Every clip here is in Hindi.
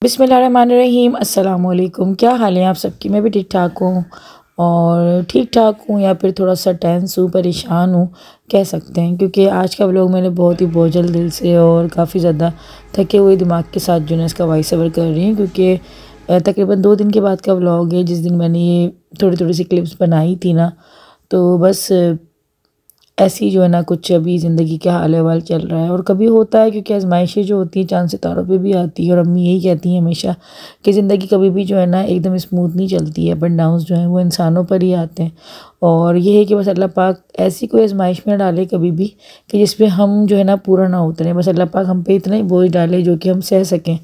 बिस्मिल्लाहिर्रहमानिर्रहीम। अस्सलाम वालेकुम। क्या हाल है आप सबकी? मैं भी ठीक ठाक हूँ और ठीक ठाक हूँ या फिर थोड़ा सा टेंस हूँ, परेशान हूँ कह सकते हैं, क्योंकि आज का व्लॉग मैंने बहुत ही बोझल दिल से और काफ़ी ज़्यादा थके हुए दिमाग के साथ जो है इसका वॉइस ओवर कर रही हूँ, क्योंकि तकरीबन 2 दिन के बाद का व्लॉग है। जिस दिन मैंने ये थोड़ी थोड़ी सी क्लिप्स बनाई थी ना, तो बस ऐसी जो है ना कुछ अभी ज़िंदगी के हाल अहवाल चल रहा है। और कभी होता है क्योंकि आजमाइशें जो होती हैं चाँद सितारों पे भी आती है, और अम्मी यही कहती हैं हमेशा कि ज़िंदगी कभी भी जो है ना एकदम स्मूथ नहीं चलती है। अप एंड डाउन्स जो हैं वो इंसानों पर ही आते हैं, और ये है कि बस अल्लाह पाक ऐसी कोई आजमाइश में डाले कभी भी कि जिसमें हम जो है ना पूरा ना उतरें। बस अल्लाह पाक हम पे इतना ही बोझ डाले जो कि हम सह सकें।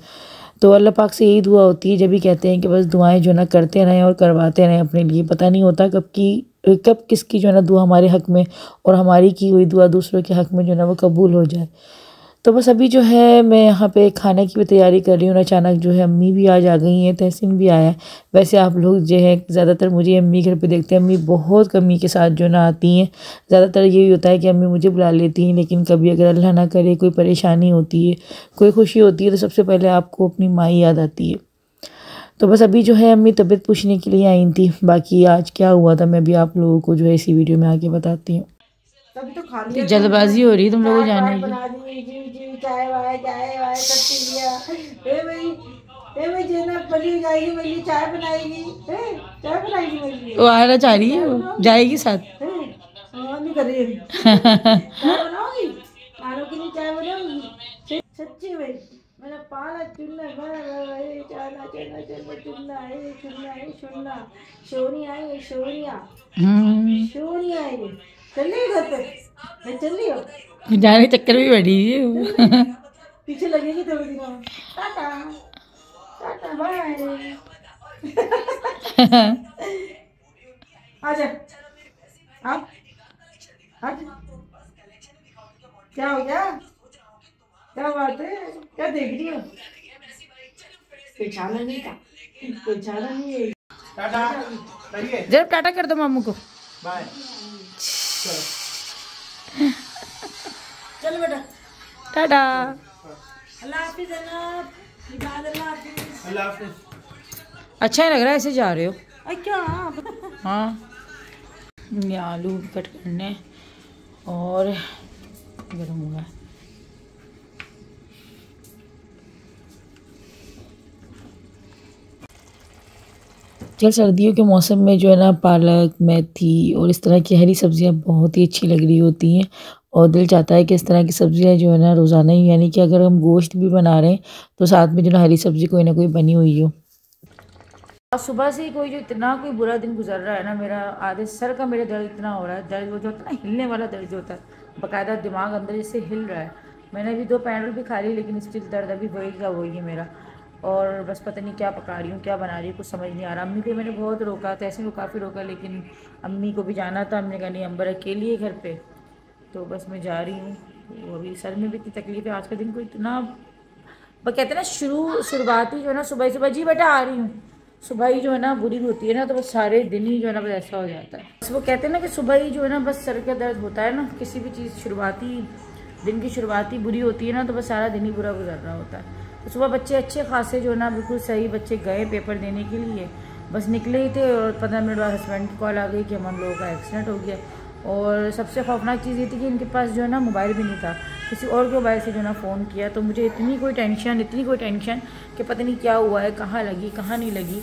तो अल्लाह पाक से यही दुआ होती है, जब भी कहते हैं कि बस दुआएं जो है ना करते रहें और करवाते रहें अपने लिए। पता नहीं होता कब किसकी जो है ना दुआ हमारे हक़ में और हमारी की हुई दुआ दूसरों के हक़ में जो है ना वो कबूल हो जाए। तो बस अभी जो है मैं यहाँ पे खाने की भी तैयारी कर रही हूँ। अचानक जो है अम्मी भी आज आ गई हैं, तहसीन भी आया है। वैसे आप लोग जो है ज़्यादातर मुझे अम्मी घर पे देखते हैं। अम्मी बहुत कमी के साथ जो ना आती हैं। ज़्यादातर यही होता है कि अम्मी मुझे बुला लेती हैं, लेकिन कभी अगर अल्लाह ना करे कोई परेशानी होती है, कोई खुशी होती है, तो सबसे पहले आपको अपनी माँ याद आती है। तो बस अभी जो है अम्मी तबीयत पूछने के लिए आई थी। बाकी आज क्या हुआ था मैं भी आप लोगों को जो है इसी वीडियो में आके बताती हूँ। तो जल्दबाजी हो रही है तुम लोगों जाने की। चाय वाय सब पी लिया। भाई जेना बनी जाएगी मेरे लिए, चाय बनाएगी। चाय बनाएगी मेरे लिए। वो आना चाह रही है, वो जाएगी साथ। नहीं कर रही चाय बनाओगी? आलू के लिए चाय बनाओगी? सच्ची भाई मैंने पाला चुनना चना चना चना चुनना सोनिया है सोनिया सोनिया है। चल रही घर पे? मैं चल रही हूँ जाने के चक्कर में बैठी है। पीछे लगेगी थोड़ी दिनों में। Tata tata bye. आजा आप क्या हो गया? क्या बात है? क्या देख रही हो? कोई छाना नहीं था, कोई छाना नहीं है। टाटा जब टाटा कर दो मामू को। बाय। चलो बेटा टाटा। अल्लाह हाफिज़ जनाब। अल्लाह हाफिज़। अल्लाह हाफिज़। अच्छा ही लग रहा है ऐसे जा रहे हो। क्या? हाँ, ये आलू कट करने और गर्म होगा। चल, सर्दियों के मौसम में जो है ना पालक, मेथी और इस तरह की हरी सब्जियां बहुत ही अच्छी लग रही होती हैं, और दिल चाहता है कि इस तरह की सब्जियां जो है ना रोज़ाना ही, यानी कि अगर हम गोश्त भी बना रहे हैं तो साथ में जो ना हरी सब्जी कोई ना कोई बनी हुई हो। आज सुबह से ही कोई जो इतना कोई बुरा दिन गुजर रहा है ना, मेरा आधे सर का मेरे दर्द इतना हो रहा है। दर्द वो जो होता है ना हिलने वाला दर्द जो होता है, बाकायदा दिमाग अंदर जैसे हिल रहा है। मैंने अभी 2 पैनल भी खा ली, लेकिन स्टिल दर्द अभी वही का वही है मेरा। और बस पता नहीं क्या पका रही हूँ, क्या बना रही हूँ, कुछ समझ नहीं आ रहा। अम्मी को मैंने बहुत रोका था, ऐसे को काफ़ी रोका, लेकिन अम्मी को भी जाना था। हमने कहा नहीं अंबर अकेली है घर पे, तो बस मैं जा रही हूँ। तो अभी सर में भी इतनी तकलीफ है। आज का दिन को इतना, वो कहते हैं ना शुरुआती जो है ना सुबह सुबह, जी बेटा आ रही हूँ, सुबह ही जो है ना बुरी होती है ना, तो बस सारे दिन ही जो है ना बस ऐसा हो जाता है। बस वो कहते हैं ना कि सुबह ही जो है ना बस सर का दर्द होता है ना, किसी भी चीज़ शुरुआती दिन की शुरुआती बुरी होती है ना, तो बस सारा दिन ही बुरा गुजर रहा होता है। तो सुबह बच्चे अच्छे खासे जो है ना बिल्कुल सही बच्चे गए पेपर देने के लिए, बस निकले ही थे और 15 मिनट बाद हस्बैंड की कॉल आ गई कि हम लोगों का एक्सीडेंट हो गया। और सबसे खौफनाक चीज़ ये थी कि इनके पास जो है ना मोबाइल भी नहीं था, किसी और के मोबाइल से जो है ना फ़ोन किया। तो मुझे इतनी कोई टेंशन कि पता नहीं क्या हुआ है, कहाँ लगी कहाँ नहीं लगी।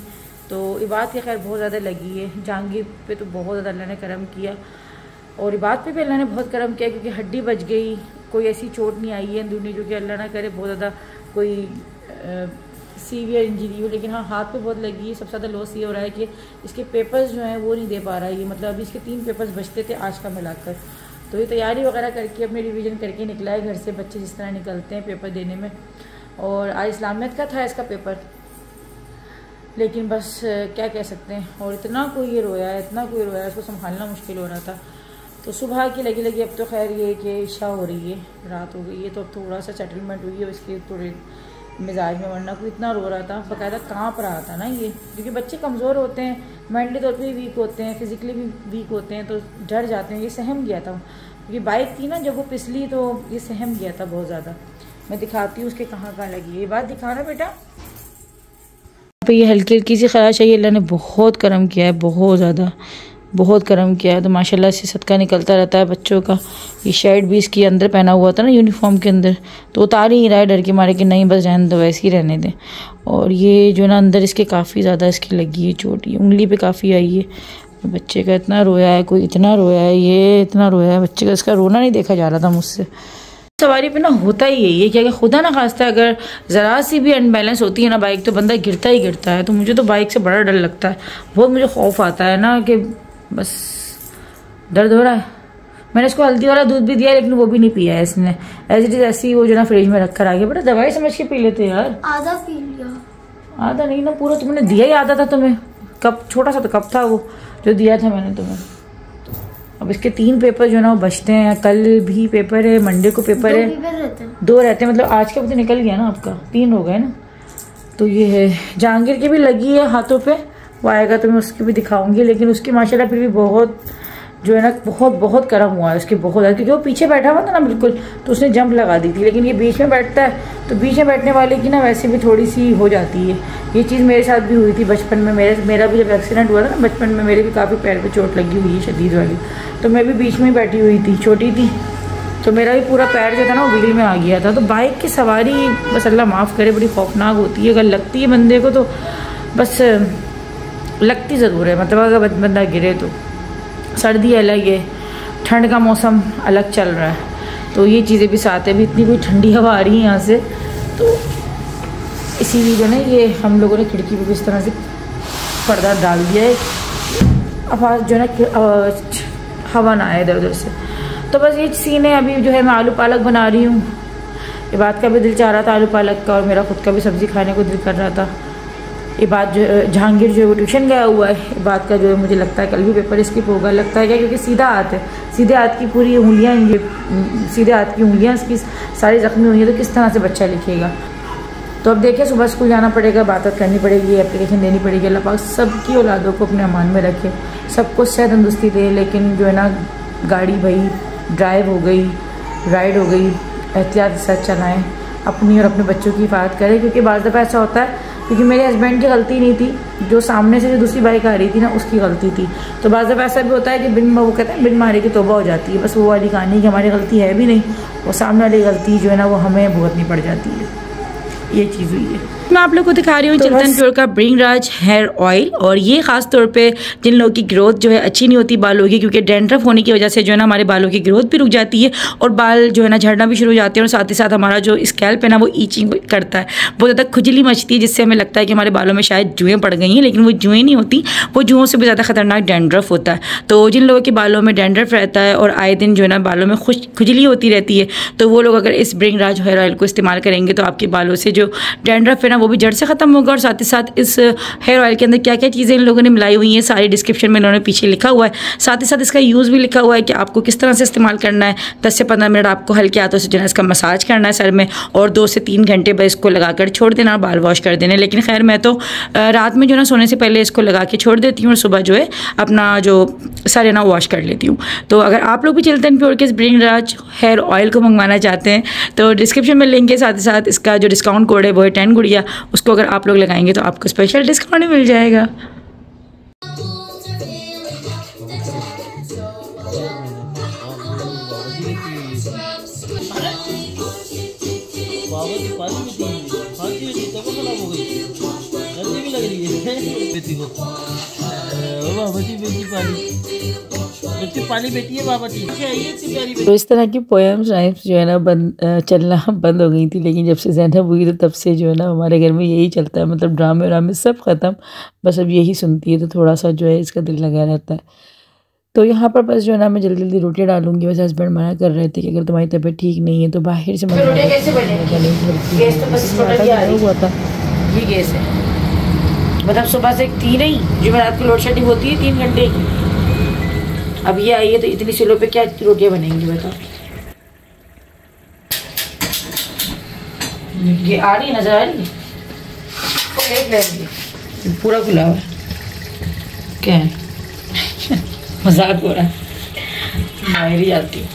तो इबाद की खैर बहुत ज़्यादा लगी है, जहांगीर पे तो बहुत ज़्यादा अल्लाह ने करम किया, और इबाद पे भी अल्लाह ने बहुत करम किया, क्योंकि हड्डी बच गई। कोई ऐसी चोट नहीं आई है दुनिया जो कि अल्लाह ना करे बहुत ज़्यादा कोई सीवियर इंजरी हो, लेकिन हाँ हाथ पे बहुत लगी है। सबसे ज़्यादा लॉस ये हो रहा है कि इसके पेपर्स जो हैं वो नहीं दे पा रहा है ये, मतलब अभी इसके 3 पेपर्स बचते थे आज का मिलाकर। तो ये तैयारी वगैरह करके अपनी रिवीजन करके निकला है घर से, बच्चे जिस तरह निकलते हैं पेपर देने में। और आज इस्लामियत का था इसका पेपर, लेकिन बस क्या कह सकते हैं। और इतना कोई रोया है, उसको संभालना मुश्किल हो रहा था। तो सुबह की लगी अब तो खैर ये कि इशा हो रही है, रात हो गई है, तो थोड़ा सा सेटलमेंट हुई है इसके थोड़े मिजाज में, वरना कोई इतना रो रहा था, बाकायदा काँप रहा था ना ये, क्योंकि बच्चे कमज़ोर होते हैं, मेंटली तौर पे भी वीक होते हैं, फिज़िकली भी वीक होते हैं, तो डर जाते हैं। ये सहम गया था, क्योंकि बाइक थी ना जब वो फिसली तो ये सहम गया था बहुत ज़्यादा। मैं दिखाती हूँ उसके कहाँ लगी है। ये बात दिखाना बेटा, पे ये हल्की हल्की सी खराश है, ये अल्लाह ने बहुत करम किया है, बहुत ज़्यादा बहुत करम किया है। तो माशाल्लाह से सदका निकलता रहता है बच्चों का। ये शर्ट भी इसके अंदर पहना हुआ था ना यूनिफॉर्म के अंदर, तो उतार ही रहा है डर के मारे कि नहीं बस रहने दो, वैसे ही रहने दें। और ये जो ना अंदर इसके काफ़ी ज़्यादा इसकी लगी है चोट, ये उंगली पे काफ़ी आई है। बच्चे का इतना रोया है, कोई इतना रोया है, ये इतना रोया है बच्चे का, इसका रोना नहीं देखा जा रहा था मुझसे। सवारी पे ना होता ही यही है कि अगर खुदा ना खास्ता अगर ज़रा सी भी अनबैलेंस होती है ना बाइक, तो बंदा गिरता ही गिरता है। तो मुझे तो बाइक से बड़ा डर लगता है, बहुत मुझे खौफ आता है ना कि बस दर्द हो रहा है। मैंने इसको हल्दी वाला दूध भी दिया लेकिन वो भी नहीं पिया है इसने, ऐसी ऐसी वो जो ना फ्रिज में रख कर आ गया। बेटा दवाई समझ के पी लेते यार। आधा पी लिया, आधा नहीं ना पूरा, तुमने दिया ही आधा था तुम्हें। कप छोटा सा तो कप था वो जो दिया था मैंने तुम्हें। अब इसके 3 पेपर जो ना वो बचते हैं, कल भी पेपर है, मंडे को पेपर है, 2 रहते हैं, मतलब आज का भी तो निकल गया ना आपका, 3 हो गए ना। तो ये है जहांगीर की भी लगी है हाथों पे, वो आएगा तो मैं उसकी भी दिखाऊंगी। लेकिन उसकी माशाल्लाह फिर भी बहुत जो है ना बहुत करम हुआ है उसके, बहुत ज़्यादा, क्योंकि वो पीछे बैठा हुआ था ना बिल्कुल, तो उसने जंप लगा दी थी। लेकिन ये बीच में बैठता है तो बीच में बैठने वाले की ना वैसे भी थोड़ी सी हो जाती है। ये चीज़ मेरे साथ भी हुई थी बचपन में, मेरा भी जब एक्सीडेंट हुआ था ना बचपन में, मेरे भी काफ़ी पैर पे चोट लगी हुई है शदीद वाली। तो मैं भी बीच में ही बैठी हुई थी, छोटी थी, तो मेरा भी पूरा पैर जो था ना वो व्हील में आ गया था। तो बाइक की सवारी बस अल्लाह माफ़ करे बड़ी खौफनाक होती है। अगर लगती है बंदे को तो बस लगती ज़रूर है, मतलब अगर बंदा गिरे तो। सर्दी अलग है, ठंड का मौसम अलग चल रहा है, तो ये चीज़ें भी साथ है। भी इतनी कोई ठंडी हवा आ रही है यहाँ से, तो इसीलिए जो ना ये हम लोगों ने खिड़की पे भी इस तरह से पर्दा डाल दिया है, आवाज़ जो ना हवा ना आए इधर उधर से। तो बस ये सीन है। अभी जो है मैं आलू पालक बना रही हूँ। ये बात का भी दिल चाह रहा था आलू पालक का, और मेरा खुद का भी सब्ज़ी खाने को दिल कर रहा था। ये बात जो जहांगीर जो है वो ट्यूशन गया हुआ है, ये बात का जो है मुझे लगता है कल भी पेपर स्किप होगा, लगता है क्या, क्योंकि सीधा हाथ है, सीधे हाथ की पूरी उंगलियाँ, ये सीधे हाथ की उंगलियाँ इसकी सारी ज़ख्मी हुई है, तो किस तरह से बच्चा लिखेगा। तो अब देखिए सुबह स्कूल जाना पड़ेगा, बात करनी पड़ेगी, एप्लीकेशन देनी पड़ेगी। अल्लाह पाक सबकी औलादों को अपने अमान में रखे, सबको सेहत तंदुरुस्ती दे। लेकिन जो है ना गाड़ी भाई ड्राइव हो गई, राइड हो गई, एहतियात के साथ चलाएँ, अपनी और अपने बच्चों की हिफाजत करें। क्योंकि बाज़ दफ़ा ऐसा होता है, क्योंकि मेरे हस्बैंड की गलती नहीं थी, जो सामने से जो दूसरी बाइक आ रही थी ना उसकी गलती थी। तो बाज़ दफ़ा ऐसा भी होता है कि वो कहते हैं बिन मारे की तौबा हो जाती है। बस वो वाली कहानी कि हमारी गलती है भी नहीं, वो सामने वाली गलती जो है ना वो हमें भुगतनी पड़ जाती है, ये चीज़ हुई है। मैं आप लोग को दिखा रही हूँ चिल्टन प्योर का ब्रिंगराज हेयर ऑयल। और ये खास तौर पे जिन लोगों की ग्रोथ जो है अच्छी नहीं होती बालों की, क्योंकि डैंड्रफ होने की वजह से जो है ना हमारे बालों की ग्रोथ भी रुक जाती है और बाल जो है ना झड़ना भी शुरू हो जाते हैं, और साथ ही साथ हमारा जो स्कैल्प है ना वो ईचिंग करता है, बहुत ज़्यादा खुजली मचती है, जिससे हमें लगता है कि हमारे बालों में शायद जुएँ पड़ गई हैं, लेकिन वो जुएँ नहीं होती, वो जुओं से भी ज़्यादा खतरनाक डैंड्रफ होता है। तो जिन लोगों के बालों में डैंड्रफ रहता है और आए दिन जो है ना बालों में खुजली होती रहती है, तो वो लोग अगर इस ब्रिंगराज हेयर ऑयल को इस्तेमाल करेंगे तो आपके बालों से जो डैंड्रफ है ना वो भी जड़ से ख़त्म होगा। और साथ ही साथ इस हेयर ऑयल के अंदर क्या क्या चीज़ें इन लोगों ने मिलाई हुई हैं सारी डिस्क्रिप्शन में इन्होंने पीछे लिखा हुआ है। साथ ही साथ इसका यूज़ भी लिखा हुआ है कि आपको किस तरह से इस्तेमाल करना है। 10 से 15 मिनट आपको हल्के हाथों से जो है इसका मसाज करना है सर में, और 2 से 3 घंटे बस इसको लगाकर छोड़ देना, बाल वॉश कर देने। लेकिन खैर मैं तो रात में जो ना सोने से पहले इसको लगा के छोड़ देती हूँ और सुबह जो है अपना जो सर है ना वॉश कर लेती हूँ। तो अगर आप लोग भी चिल्टन प्योर के इस ब्रिंगराज हेयर ऑयल को मंगवाना चाहते हैं तो डिस्क्रिप्शन में लिंक है, साथ ही साथ इसका जो डिस्काउंट कोड है वो है 10 गुड़िया, उसको अगर आप लोग लगाएंगे तो आपको स्पेशल डिस्काउंट मिल जाएगा। तो इस तरह की पोएम्स राइम्स जो है ना चलना बंद हो गई थी, लेकिन जब से ज़ैनब हुई तो तब से जो है ना हमारे घर में यही चलता है, मतलब ड्रामे व्रामे सब ख़त्म, बस अब यही सुनती है, तो थोड़ा सा जो है इसका दिल लगा रहता है। तो यहाँ पर बस जो है ना मैं जल्दी जल्दी रोटियाँ डालूंगी। वैसे हस्बैंड मना कर रहे थे कि अगर तुम्हारी तबीयत ठीक नहीं है तो बाहर से मंगवा हुआ था। ये गैस है, मतलब सुबह से थी नहीं, जो मैं रात को लोड शेडिंग होती है 3 घंटे की, अब ये आई है तो इतनी स्लो पे क्या रोटियाँ बनेंगी बताओ। ये आ रही है, नजर आ रही है, पूरा खुला हुआ है, क्या है मजाक हो रहा है, बाहर ही आती है।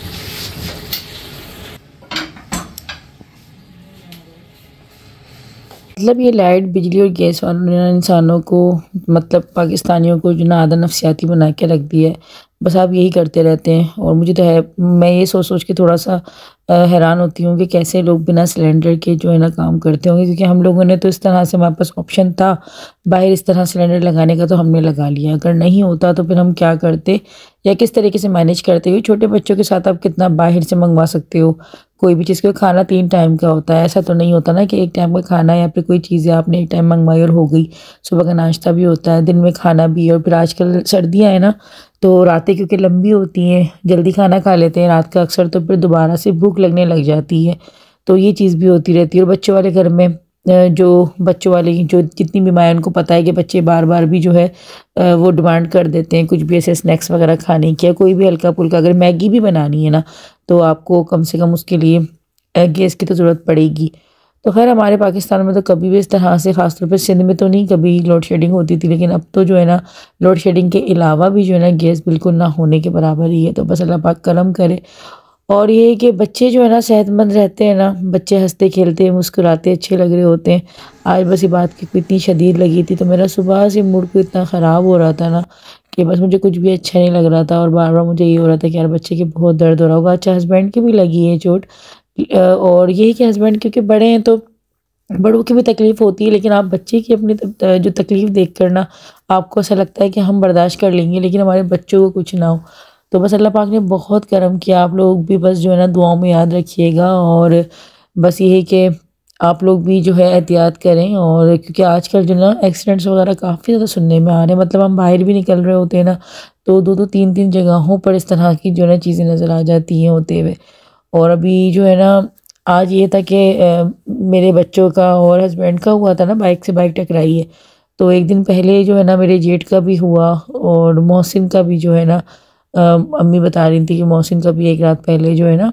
मतलब ये लाइट, बिजली और गैस वालों ने ना इंसानों को, मतलब पाकिस्तानियों को जो ना आधा नफसियाती बना के रख दिया है। बस आप यही करते रहते हैं। और मुझे तो है, मैं ये सोच सोच के थोड़ा सा हैरान होती हूँ कि कैसे लोग बिना सिलेंडर के जो है ना काम करते होंगे, क्योंकि हम लोगों ने तो इस तरह से, हमारे पास ऑप्शन था बाहर इस तरह सिलेंडर लगाने का, तो हमने लगा लिया। अगर नहीं होता तो फिर हम क्या करते या किस तरीके से मैनेज करते हुए। छोटे बच्चों के साथ आप कितना बाहर से मंगवा सकते हो कोई भी चीज़, क्योंकि खाना 3 टाइम का होता है। ऐसा तो नहीं होता ना कि एक टाइम का खाना या फिर कोई चीज़ें आपने एक टाइम मंगवाई और हो गई। सुबह का नाश्ता भी होता है, दिन में खाना भी। और फिर आजकल सर्दियाँ हैं ना, तो रातें क्योंकि लंबी होती हैं, जल्दी खाना खा लेते हैं रात का अक्सर, तो फिर दोबारा से भूख लगने लग जाती है। तो ये चीज़ भी होती रहती है। और बच्चों वाले घर में जो बच्चों वाली जो जितनी भी माएँ, उनको पता है कि बच्चे बार बार भी जो है वो डिमांड कर देते हैं कुछ भी ऐसे स्नैक्स वगैरह खाने की, या कोई भी हल्का फुल्का। अगर मैगी भी बनानी है ना, तो आपको कम से कम उसके लिए गैस की तो ज़रूरत पड़ेगी। तो खैर हमारे पाकिस्तान में तो कभी भी इस तरह से, ख़ासतौर पे सिंध में तो नहीं कभी लोड शेडिंग होती थी, लेकिन अब तो जो है ना लोड शेडिंग के अलावा भी जो है ना गैस बिल्कुल ना होने के बराबर ही है। तो बस अल्लाह पाक करम करे। और ये है कि बच्चे जो है ना सेहतमंद रहते हैं ना, बच्चे हंसते खेलते मुस्कुराते अच्छे लग रहे होते हैं। आज बस ये बात की इतनी शदीद लगी थी, तो मेरा सुबह से मूड को इतना ख़राब हो रहा था ना कि बस मुझे कुछ भी अच्छा नहीं लग रहा था। और बार बार मुझे ये हो रहा था कि यार बच्चे की बहुत दर्द हो रहा होगा। अच्छा, हस्बैंड की भी लगी है चोट। और यही कि हस्बैंड क्योंकि बड़े हैं तो बड़ों की भी तकलीफ़ होती है, लेकिन आप बच्चे की अपनी जो तकलीफ़ देख कर ना, आपको ऐसा लगता है कि हम बर्दाश्त कर लेंगे, लेकिन हमारे बच्चों को कुछ ना हो। तो बस अल्लाह पाक ने बहुत करम किया। आप लोग भी बस जो है ना दुआओं में याद रखिएगा। और बस ये है कि आप लोग भी जो है एहतियात करें। और क्योंकि आजकल जो ना एक्सीडेंट्स वगैरह काफ़ी ज़्यादा सुनने में आ रहे हैं, मतलब हम बाहर भी निकल रहे होते हैं ना, तो 2-2 3-3 जगहों पर इस तरह की जो है ना चीज़ें नज़र आ जाती हैं होते हुए। और अभी जो है ना आज ये था कि मेरे बच्चों का और हस्बैंड का हुआ था ना, बाइक से बाइक टकराई है। तो एक दिन पहले जो है ना मेरे जेठ का भी हुआ, और मोहसिन का भी जो है ना अम्मी बता रही थी कि मोहसिन का भी एक रात पहले जो है ना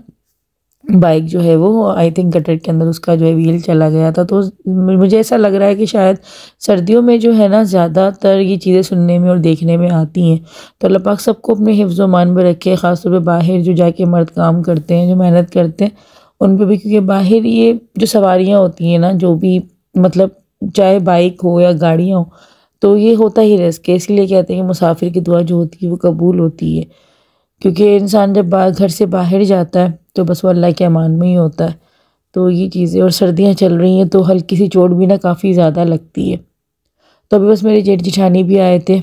बाइक जो है वो आई थिंक गटर के अंदर उसका जो है व्हील चला गया था। तो मुझे ऐसा लग रहा है कि शायद सर्दियों में जो है ना ज़्यादातर ये चीज़ें सुनने में और देखने में आती हैं। तो अल्लाह पाक सबको अपने हिफ्ज़ मान में रखे, ख़ासतौर पे बाहर जो जाके मर्द काम करते हैं, जो मेहनत करते हैं, उन पे भी। क्योंकि बाहर ये जो सवारियाँ होती हैं ना, जो भी मतलब चाहे बाइक हो या गाड़ियाँ हो, तो ये होता ही रिस्क है। इसलिए कहते हैं कि मुसाफिर की दुआ जो होती है वो कबूल होती है। क्योंकि इंसान जब घर से बाहर जाता है तो बस वो अल्लाह के अमान में ही होता है। तो ये चीज़ें, और सर्दियाँ चल रही हैं तो हल्की सी चोट भी ना काफ़ी ज़्यादा लगती है। तो अभी बस मेरे जेठ जिठानी भी आए थे,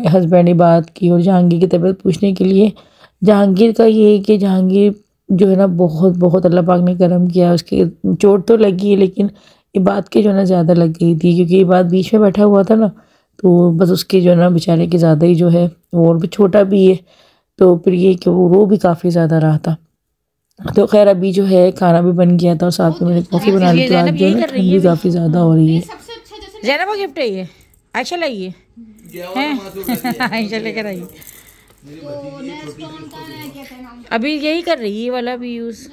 हस्बैंड ने बात की और जहांगीर की तबीयत पूछने के लिए। जहांगीर का ये है कि जहांगीर जो है ना बहुत बहुत अल्लाह पाक ने करम किया। उसके चोट तो लगी है, लेकिन इबाद के जो है ना ज़्यादा लग गई थी, क्योंकि इबाद बीच में बैठा हुआ था ना, तो बस उसके जो है ना बेचारे के ज़्यादा ही जो है वो, और भी छोटा भी है, तो फिर ये कि वो रो भी काफ़ी ज़्यादा रहा था। तो खैर अभी जो है खाना भी बन गया था और साथ में मैंने कॉफ़ी बना ली। तो आज जो है ना ठंड भी काफ़ी ज़्यादा हो रही है। ज़ैनब को गिफ्ट है ये, आयशा लाइए हैं आयशा लेकर आई। अभी यही कर रही है ये वाला भी यूज़।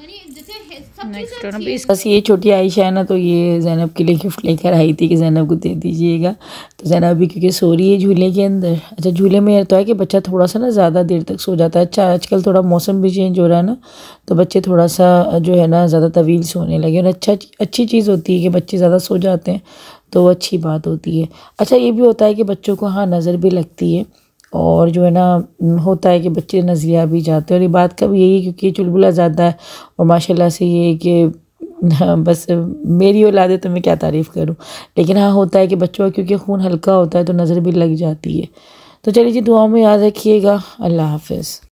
नेक्स्ट वन अभी बस ये छोटी आयशा है ना, तो ये ज़ैनब के लिए गिफ्ट लेकर आई थी कि ज़ैनब को दे दीजिएगा। तो ज़ैनब भी क्योंकि सो रही है झूले के अंदर। अच्छा, झूले में तो है कि बच्चा थोड़ा सा ना ज़्यादा देर तक सो जाता है। अच्छा, आजकल थोड़ा मौसम भी चेंज हो रहा है ना, तो बच्चे थोड़ा सा जो है ना ज़्यादा तवील सोने लगे। और अच्छी चीज़ होती है कि बच्चे ज़्यादा सो जाते हैं, तो अच्छी बात होती है। अच्छा, ये भी होता है कि बच्चों को हाँ नज़र भी लगती है, और जो है ना होता है कि बच्चे नज़रिया भी जाते हैं। और ये बात का भी यही है क्योंकि चुलबुला ज़्यादा है, और माशाल्लाह से ये है कि हाँ बस मेरी औलाद है तो मैं क्या तारीफ़ करूँ। लेकिन हाँ होता है कि बच्चों का क्योंकि खून हल्का होता है तो नज़र भी लग जाती है। तो चलिए जी, दुआओं में याद रखिएगा। अल्लाह हाफ़िज़।